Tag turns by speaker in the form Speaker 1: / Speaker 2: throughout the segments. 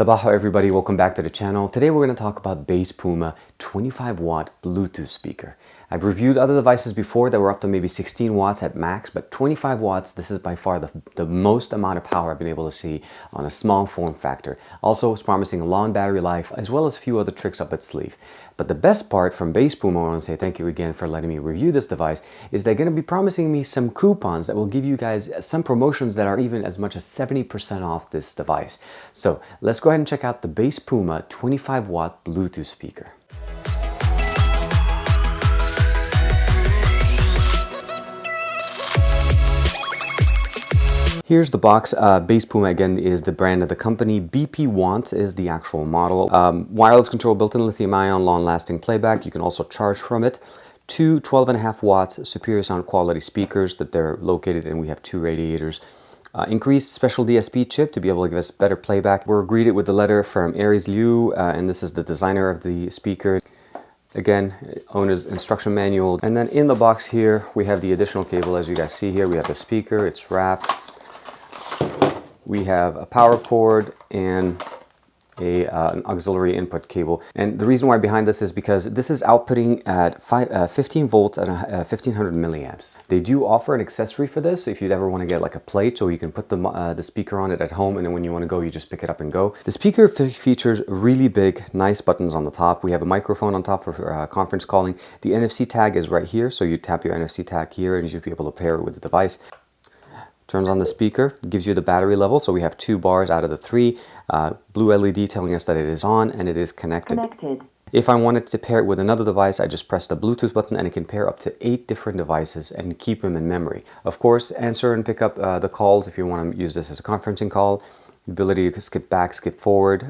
Speaker 1: Sabaho everybody, welcome back to the channel. Today we're going to talk about Basspuma 25 watt Bluetooth speaker. I've reviewed other devices before that were up to maybe 16 watts at max, but 25 watts, this is by far the most amount of power I've been able to see on a small form factor. Also, it's promising a long battery life as well as a few other tricks up its sleeve. But the best part from Basspuma, I want to say thank you again for letting me review this device, is they're going to be promising me some coupons that will give you guys some promotions that are even as much as 70% off this device. So let's go ahead and check out the Basspuma 25 watt Bluetooth speaker. Here's the box. Basspuma again is the brand of the company. BP Wants is the actual model. Wireless control, built-in lithium-ion, long-lasting playback. You can also charge from it. Two 12.5 watts superior sound quality speakers that they're located in. We have two radiators. Increased special DSP chip to be able to give us better playback. We're greeted with the letter from Aries Liu, and this is the designer of the speaker. Again, owner's instruction manual. And then in the box here, we have the additional cable. As you guys see here, we have the speaker. It's wrapped. We have a power cord and an auxiliary input cable. And the reason why behind this is because this is outputting at 15 volts at 1500 milliamps. They do offer an accessory for this, so if you'd ever want to get like a plate so you can put the speaker on it at home, and then when you want to go, you just pick it up and go. The speaker features really big, nice buttons on the top. We have a microphone on top for conference calling. The NFC tag is right here, so you tap your NFC tag here and you should be able to pair it with the device. Turns on the speaker, gives you the battery level, so we have 2 bars out of the 3. Blue LED telling us that it is on and it is connected. If I wanted to pair it with another device, I just press the Bluetooth button and it can pair up to 8 different devices and keep them in memory. Of course, answer and pick up the calls if you want to use this as a conferencing call. Ability to skip back, skip forward,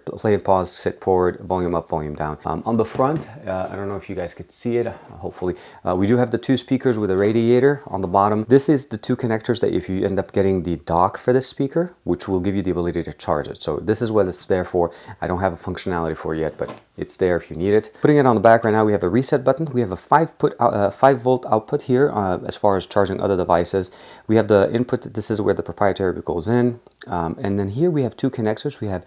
Speaker 1: play and pause, skip forward, volume up, volume down. On the front, I don't know if you guys could see it, hopefully, we do have the 2 speakers with a radiator on the bottom. This is the 2 connectors that if you end up getting the dock for this speaker, which will give you the ability to charge it. So this is what it's there for. I don't have a functionality for it yet, but it's there if you need it. Putting it on the back right now, we have a reset button. We have a 5 volt output here as far as charging other devices. We have the input. This is where the proprietary goes in. And then here we have 2 connectors. We have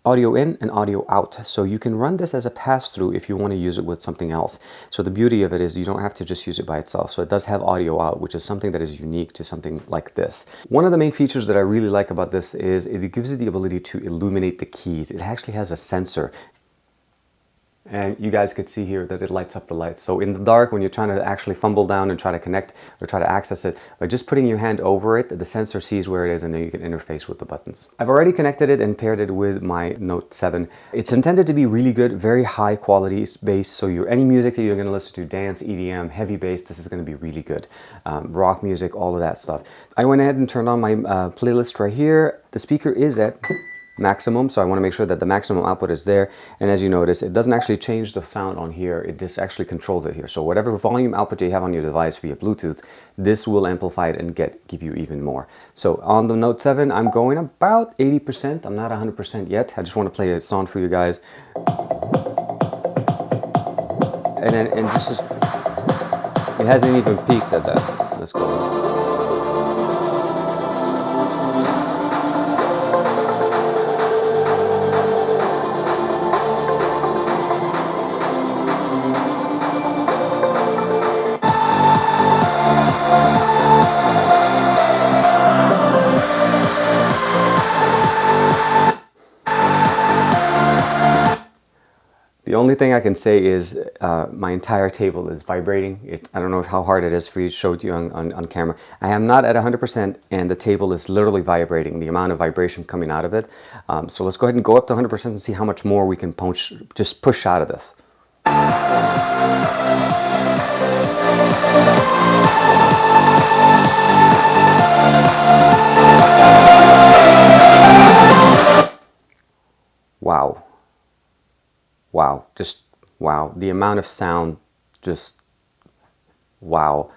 Speaker 1: audio in and audio out. So you can run this as a pass-through if you want to use it with something else. So the beauty of it is you don't have to just use it by itself. So it does have audio out, which is something that is unique to something like this. One of the main features that I really like about this is it gives you the ability to illuminate the keys. It actually has a sensor. And you guys could see here that it lights up the lights. So in the dark, when you're trying to actually fumble down and try to connect or try to access it, by just putting your hand over it, the sensor sees where it is and then you can interface with the buttons. I've already connected it and paired it with my Note 7. It's intended to be really good, very high quality bass. So any music that you're going to listen to, dance, EDM, heavy bass, this is going to be really good. Rock music, all of that stuff. I went ahead and turned on my playlist right here. The speaker is at maximum, so I want to make sure that the maximum output is there. And as you notice, it doesn't actually change the sound on here, it just actually controls it here. So whatever volume output you have on your device via Bluetooth, this will amplify it and give you even more. So on the Note 7, I'm going about 80%. I'm not 100% yet. I just want to play a song for you guys. And this is, it hasn't even peaked at that. Let's go. The only thing I can say is my entire table is vibrating. I don't know how hard it is for you to show it to you on camera. I am not at 100% and the table is literally vibrating, the amount of vibration coming out of it. So let's go ahead and go up to 100% and see how much more we can just push out of this. Wow. Wow, just wow. The amount of sound, just wow.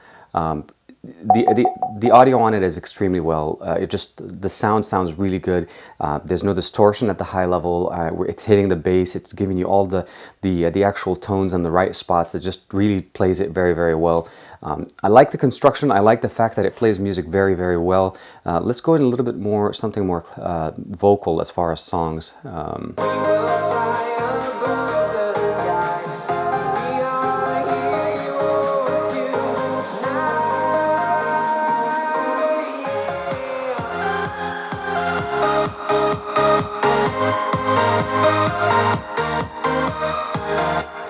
Speaker 1: the audio on it is extremely well. The sound sounds really good. There's no distortion at the high level. Where it's hitting the bass. It's giving you all the actual tones and the right spots. It just really plays it very, very well. I like the construction. I like the fact that it plays music very, very well. Let's go in a little bit more, something more vocal as far as songs.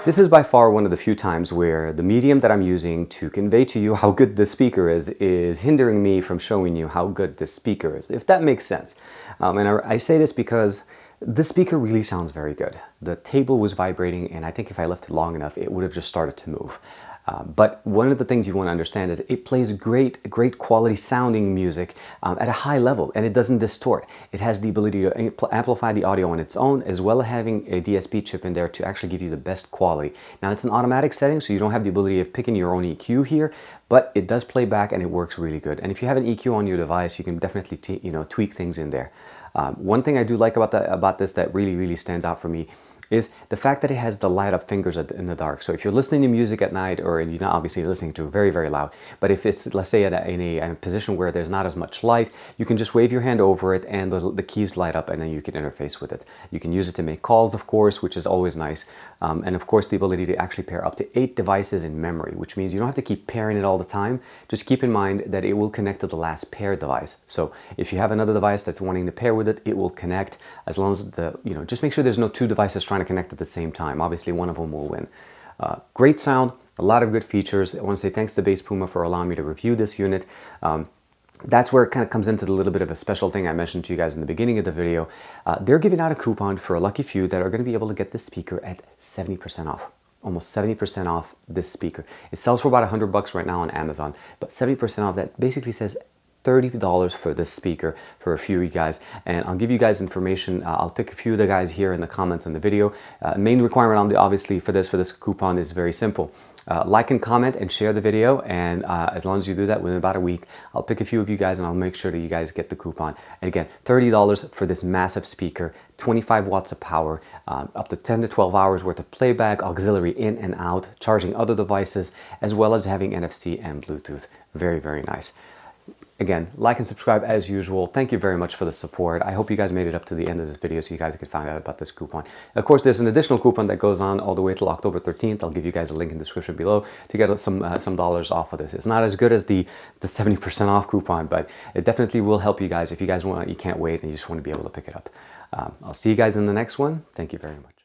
Speaker 1: This is by far one of the few times where the medium that I'm using to convey to you how good this speaker is hindering me from showing you how good this speaker is, if that makes sense. And I say this because this speaker really sounds very good. The table was vibrating, and I think if I left it long enough, it would have just started to move. But one of the things you want to understand is it plays great quality sounding music at a high level, and it doesn't distort. It has the ability to amplify the audio on its own, as well as having a DSP chip in there to actually give you the best quality. Now, it's an automatic setting, so you don't have the ability of picking your own EQ here, but it does play back and it works really good. And if you have an EQ on your device, you can definitely tweak things in there. One thing I do like about this that really stands out for me is the fact that it has the light up fingers in the dark. So if you're listening to music at night, or you're not obviously listening to it very loud, but if it's, let's say, in a position where there's not as much light, you can just wave your hand over it and the keys light up, and then you can interface with it. You can use it to make calls, of course, which is always nice. And of course, the ability to actually pair up to 8 devices in memory, which means you don't have to keep pairing it all the time. Just keep in mind that it will connect to the last paired device. So if you have another device that's wanting to pair with it, it will connect, as long as just make sure there's no 2 devices trying to connect at the same time. Obviously, one of them will win. Great sound, a lot of good features. I want to say thanks to Basspuma for allowing me to review this unit. That's where it kind of comes into the little bit of a special thing I mentioned to you guys in the beginning of the video. They're giving out a coupon for a lucky few that are going to be able to get this speaker at 70% off. Almost 70% off this speaker. It sells for about $100 right now on Amazon, but 70% off, that basically says $30 for this speaker for a few of you guys. And I'll give you guys information. I'll pick a few of the guys here in the comments in the video. Main requirement on obviously for this coupon is very simple. Like and comment and share the video, and as long as you do that within about a week, I'll pick a few of you guys and I'll make sure that you guys get the coupon. And again, $30 for this massive speaker, 25 watts of power, up to 10 to 12 hours worth of playback, auxiliary in and out, charging other devices, as well as having NFC and Bluetooth. Very nice. Again, like and subscribe as usual. Thank you very much for the support. I hope you guys made it up to the end of this video so you guys could find out about this coupon. Of course, there's an additional coupon that goes on all the way till October 13th. I'll give you guys a link in the description below to get some dollars off of this. It's not as good as the 70% off coupon, but it definitely will help you guys if you guys want. You can't wait and you just want to be able to pick it up. I'll see you guys in the next one. Thank you very much.